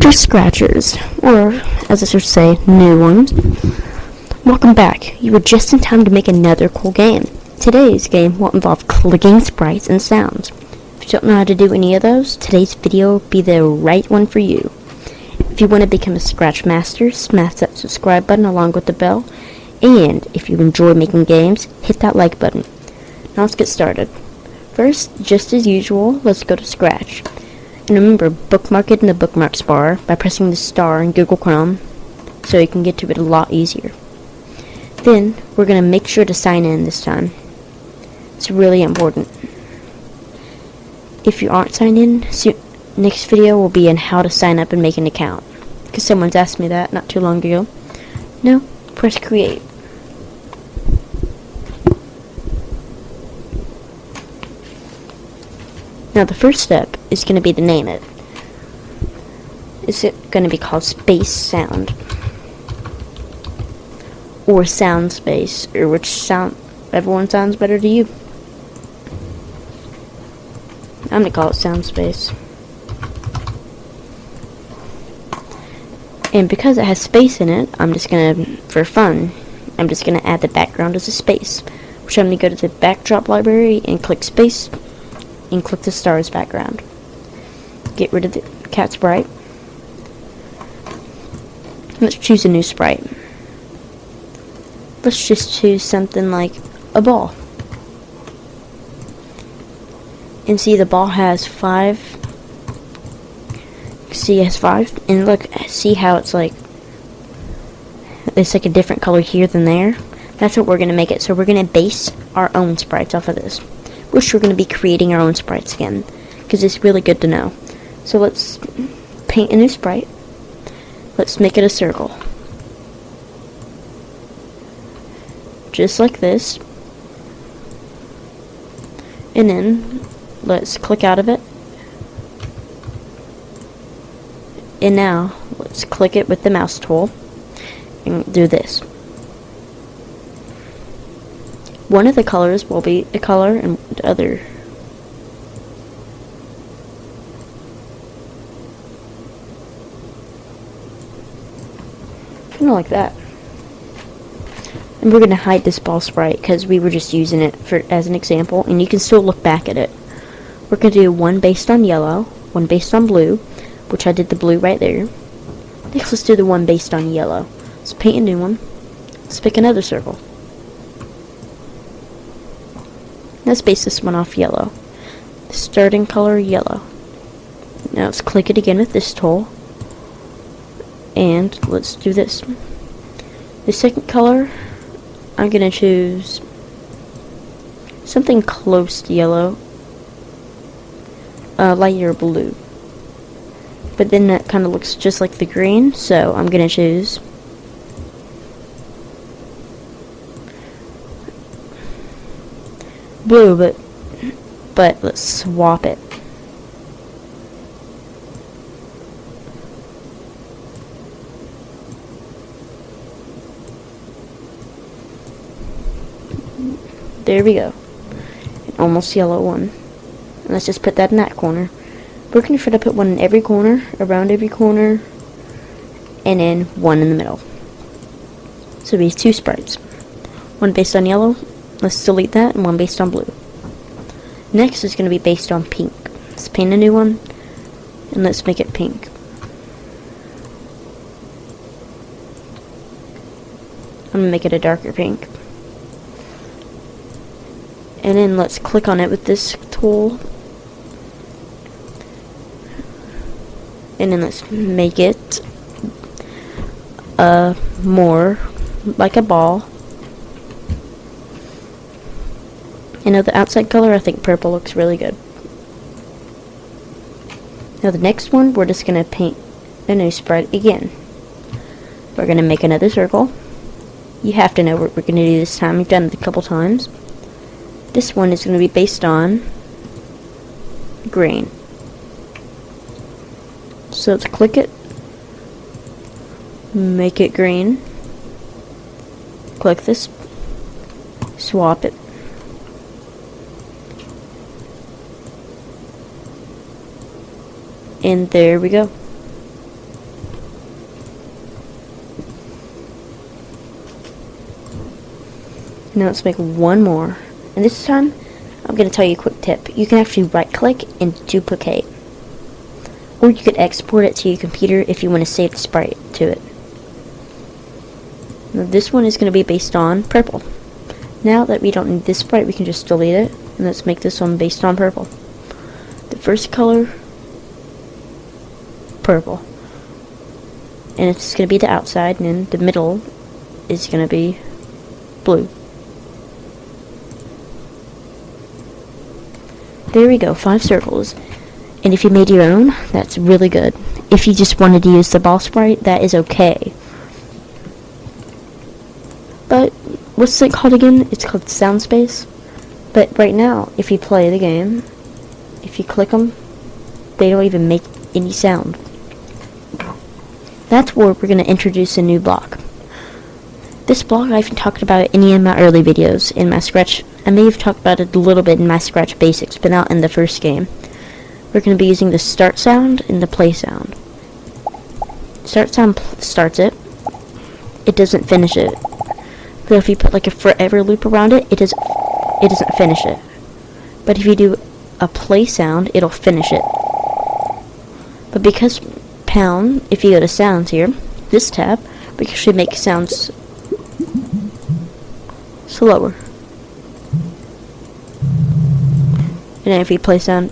Hello Scratchers, or as I should say, new ones. Welcome back. You were just in time to make another cool game. Today's game will involve clicking sprites and sounds. If you don't know how to do any of those, today's video will be the right one for you. If you want to become a Scratch master, smash that subscribe button along with the bell. And if you enjoy making games, hit that like button. Now let's get started. First, just as usual, let's go to Scratch. And remember, bookmark it in the bookmarks bar by pressing the star in Google Chrome so you can get to it a lot easier. Then, we're going to make sure to sign in this time. It's really important. If you aren't signed in, next video will be on how to sign up and make an account. Because someone's asked me that not too long ago. No, press create. Now the first step is going to be to name it. Is it going to be called Space Sound? Or Sound Space? Or which everyone sounds better to you? I'm going to call it Sound Space. And because it has space in it, I'm just going to, for fun, I'm just going to add the background as a space. Which I'm going to go to the backdrop library and click space. And click the stars background. Get rid of the cat sprite. Let's choose a new sprite. Let's just choose something like a ball. And see, the ball has 5. See, it has 5. And look, see how it's like a different color here than there? That's what we're going to make it. So we're going to base our own sprites off of this. Which we're going to be creating our own sprites again, because it's really good to know. So let's paint a new sprite. Let's make it a circle. Just like this. And then let's click out of it. And now let's click it with the mouse tool and do this. One of the colors will be a color and the other. Kind of like that. And we're going to hide this ball sprite because we were just using it as an example, and you can still look back at it. We're going to do one based on yellow, one based on blue, which I did the blue right there. Next, let's do the one based on yellow. Let's paint a new one. Let's pick another circle. Let's base this one off yellow. Starting color yellow. Now let's click it again with this tool. And let's do this. The second color, I'm going to choose something close to yellow. Lighter blue. But then that kind of looks just like the green, so I'm going to choose blue, but let's swap it. There we go. An almost yellow one. And let's just put that in that corner. We're going to try to put one in every corner, around every corner, and then one in the middle. So we have 2 sprites. One based on yellow. Let's delete that, and one based on blue. Next is going to be based on pink. Let's paint a new one, and let's make it pink. I'm going to make it a darker pink. And then let's click on it with this tool. And then let's make it more like a ball. And now the outside color, I think purple looks really good. Now the next one, we're just going to paint a new sprite again. We're going to make another circle. You have to know what we're going to do this time. We've done it a couple times. This one is going to be based on green. So let's click it. Make it green. Click this. Swap it. And there we go. Now let's make one more. And this time, I'm going to tell you a quick tip. You can actually right click and duplicate. Or you could export it to your computer if you want to save the sprite to it. Now this one is going to be based on purple. Now that we don't need this sprite, we can just delete it. And let's make this one based on purple. The first color, purple. And it's going to be the outside, and then the middle is going to be blue. There we go, 5 circles. And if you made your own, that's really good. If you just wanted to use the ball sprite, that is okay. But what's it called again? It's called sound space. But right now, if you play the game, if you click them, they don't even make any sound. That's where we're going to introduce a new block. This block I've talked about in any of my early videos in my Scratch. I may have talked about it a little bit in my Scratch Basics, but not in the first game. We're going to be using the start sound and the play sound. Start sound starts it. It doesn't finish it. So if you put like a forever loop around it, it doesn't finish it. But if you do a play sound, it'll finish it. But because pound, if you go to sounds here, this tab, we can actually make sounds slower. And then if you play sound,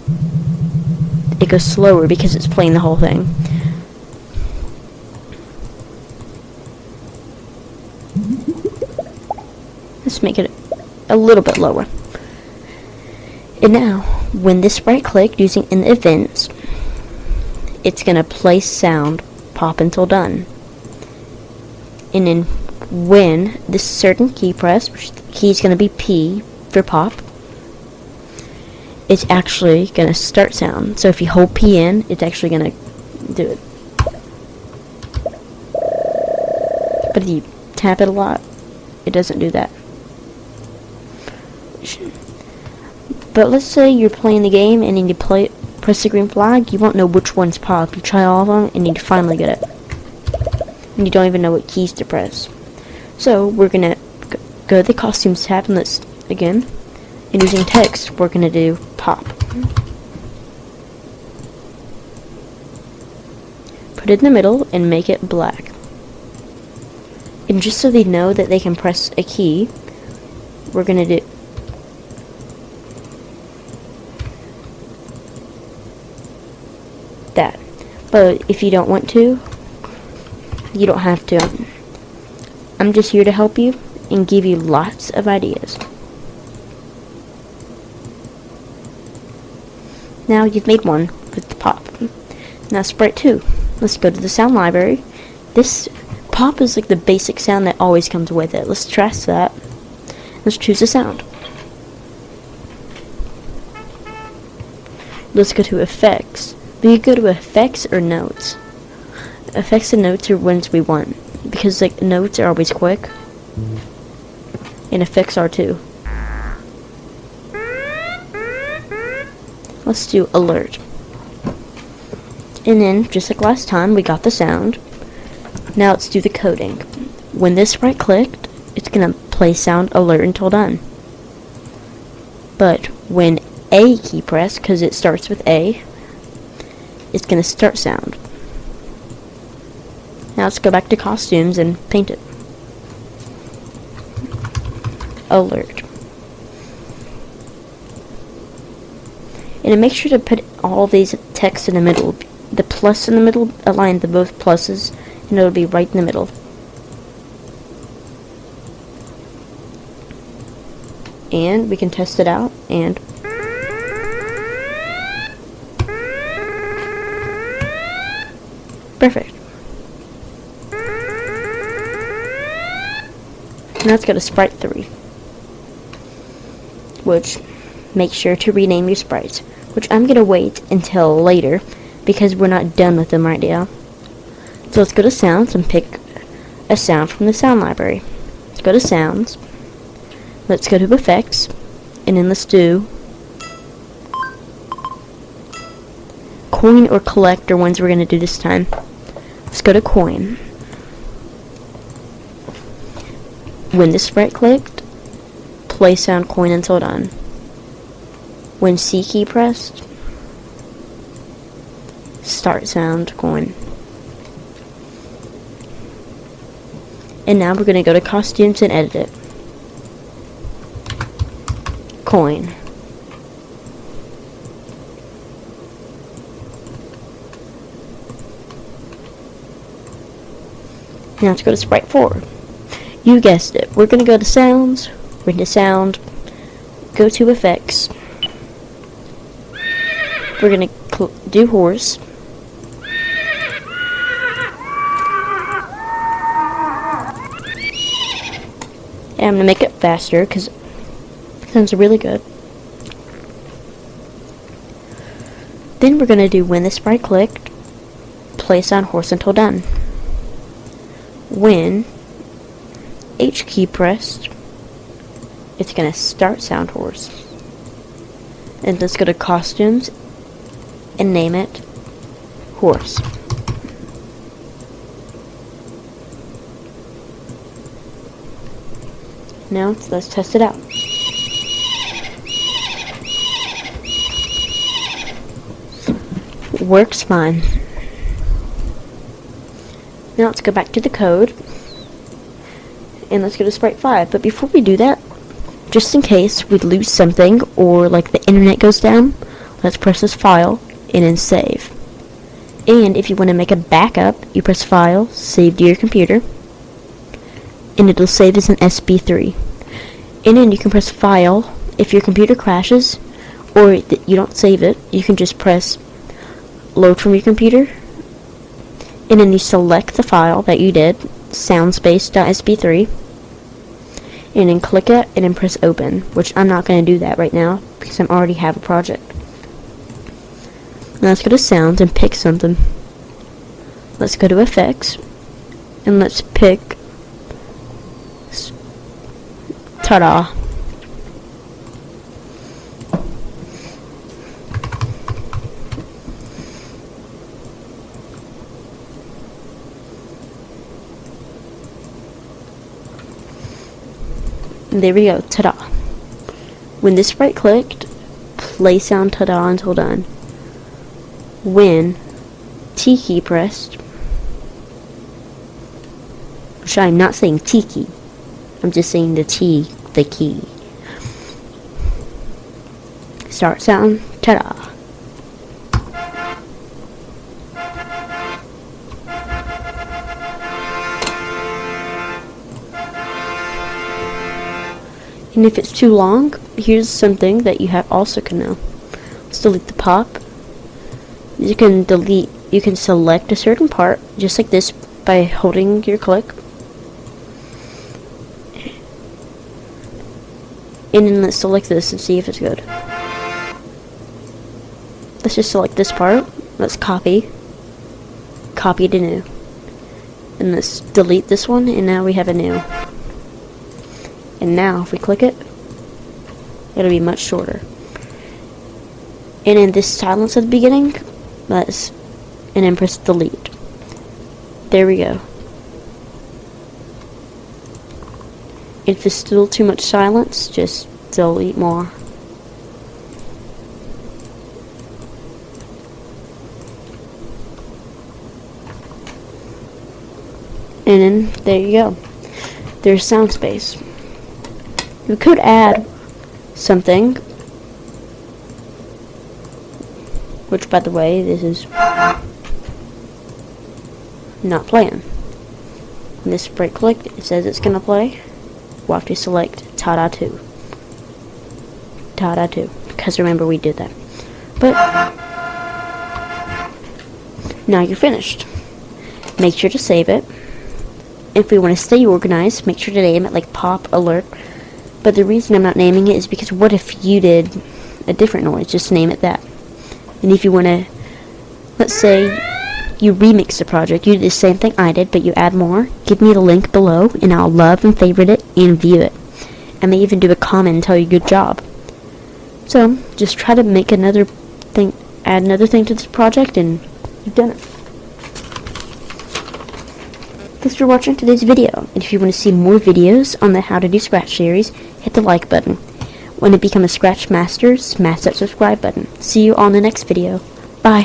it goes slower because it's playing the whole thing. Let's make it a little bit lower. And now, when this right click using in events, it's going to play sound pop until done. And then when this certain key press, which the key is going to be P for pop, it's actually going to start sound. So if you hold P in, it's actually going to do it. But if you tap it a lot, it doesn't do that. But let's say you're playing the game and then you press the green flag, you won't know which one's pop. You try all of them and you finally get it. And you don't even know what keys to press. So we're going to go to the costumes tab and let's, again, and using text, we're going to do pop. Put it in the middle and make it black. And just so they know that they can press a key, we're going to do that. But if you don't want to, you don't have to. I'm just here to help you and give you lots of ideas. Now you've made one with the pop. Now sprite 2. Let's go to the sound library. This pop is like the basic sound that always comes with it. Let's trash that. Let's choose a sound. Let's go to effects. We could go to effects or notes. Effects and notes are ones we want, because like notes are always quick, and effects are too. Let's do alert. And then, just like last time, we got the sound. Now let's do the coding. When this right clicked, it's gonna play sound alert until done. But when A key press, because it starts with A, it's gonna start sound. Now let's go back to costumes and paint it. Alert. And then make sure to put all these text in the middle. The plus in the middle, align the both pluses, and it'll be right in the middle. And we can test it out, and perfect. Now let's go to Sprite 3, which make sure to rename your sprites, which I'm going to wait until later because we're not done with them right now. So let's go to sounds and pick a sound from the sound library. Let's go to sounds, let's go to effects, and then let's do coin or collect are ones we're going to do this time. Let's go to coin. When this sprite clicked, play sound coin until done. When C key pressed, start sound coin. And now we're going to go to costumes and edit it. Coin. Now let's go to Sprite 4. You guessed it. We're going to go to sounds. We're into sound. Go to effects. We're going to do horse. And I'm going to make it faster because it sounds really good. Then we're going to do when the sprite clicked, play sound horse until done. When H key pressed, it's going to start sound horse. And let's go to costumes and name it horse. Now let's test it out. Works fine. Now let's go back to the code and let's go to Sprite 5. But before we do that, just in case we lose something or like the internet goes down, let's press this file and then save. And if you want to make a backup, you press file, save to your computer, and it'll save as an SP3. And then you can press file if your computer crashes or you don't save it. You can just press load from your computer, and then you select the file that you did, soundspace.sp3, and then click it and then press open, which I'm not going to do that right now because I already have a project. Now let's go to sounds and pick something. Let's go to effects and let's pick ta-da. And there we go, ta-da. When this sprite clicked, play sound ta-da until done. When T key pressed, which I'm not saying T key, I'm just saying the T, the key. Start sound, ta-da. And if it's too long, here's something that you also can know. Let's delete the pop. You can select a certain part, just like this, by holding your click. And then let's select this and see if it's good. Let's just select this part. Let's copy. Copy to new. And let's delete this one, and now we have a new. And now, if we click it, it'll be much shorter. And in this silence at the beginning, and then press delete. There we go. If there's still too much silence, just delete more. And then, there you go. There's sound space. You could add something, which, by the way, this is not playing. When this sprite clicked, it says it's gonna play. We'll have to select ta-da 2. Ta-da 2. Because remember, we did that. But now you're finished. Make sure to save it. If we want to stay organized, make sure to name it like pop alert. But the reason I'm not naming it is because what if you did a different noise? Just name it that. And if you want to, let's say you remix the project, you do the same thing I did, but you add more, give me the link below, and I'll love and favorite it and view it. I may even do a comment and tell you good job. So, just try to make another thing, add another thing to this project, and you've done it. Thanks for watching today's video, and if you want to see more videos on the How to Do Scratch series, hit the like button. Want to become a Scratch master, smash that subscribe button. See you on the next video. Bye.